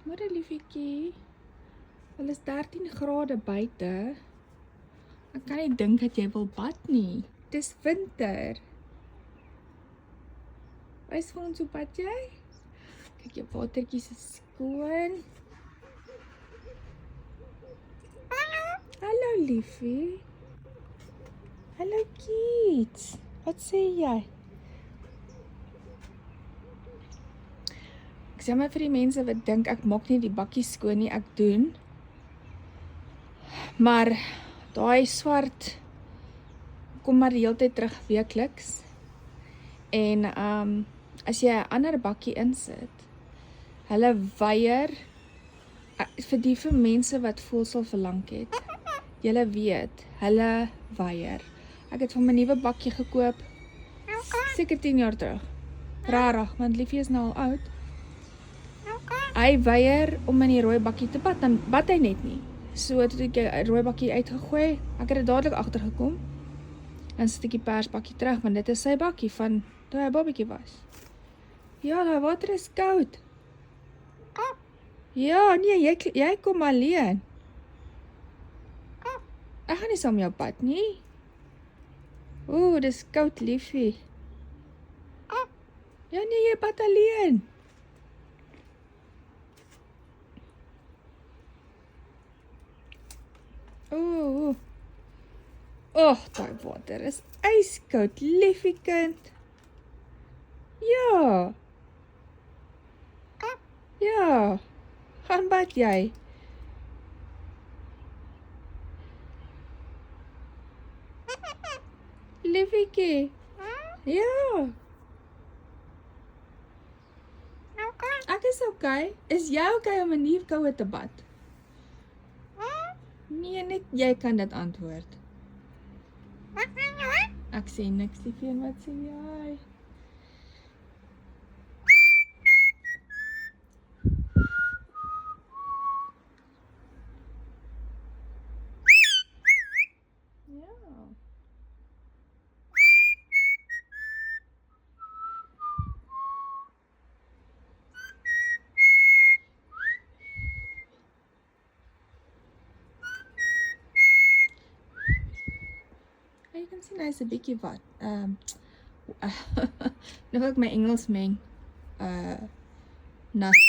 Môre liefiekie. Wel is 13 grade buite. Ek kan nie dink dat jy wil bad nie. Dis winter. Wys vir ons hoe bad jy? Kyk, jou watertjies is skoon. Hallo liefie. Hallo kids. Wat sê jy? Ek sê maar vir die mense wat dink ek maak nie die bakkie skoon nie, ek doen. Maar daai swart kom maar die hele tyd terug weekliks. En as jy 'n ander bakkie insit, hulle weier vir mense wat voelsel verlang het. Julle weet, hulle weier. Ek het van my nuwe bakkie gekoop seker 10 jaar terug. Rarig, want liefie is nou al oud. Hy weier om in die rooi bakkie te bad, dan bad hy net nie. So toe ek die rooi bakkie uitgegooi, ek het dit dadelik agtergekom. En sit ek die persbakkie terug, want dit is sy bakkie van toe hy babatjie was. Ja, daai water is koud. Ja, nee, jy kom alleen. Ek gaan nie saam jou bad nie. Ooh, dis koud liefie. Ja nee, jy bad alleen. Ooh. Daai water is ijskoud, liefie kind. Ja. Ja. Gaan bad jy. Liefiekie. Ja. Ek is okay. Is jy okay om in die koue te bad? Nee, net jy kan dit antwoord. Ek sê niks, liefie, en wat sê jy? Ja. Jy kan sien hy's 'n bietjie wat. Nou wil ek my Engels meng. Nat.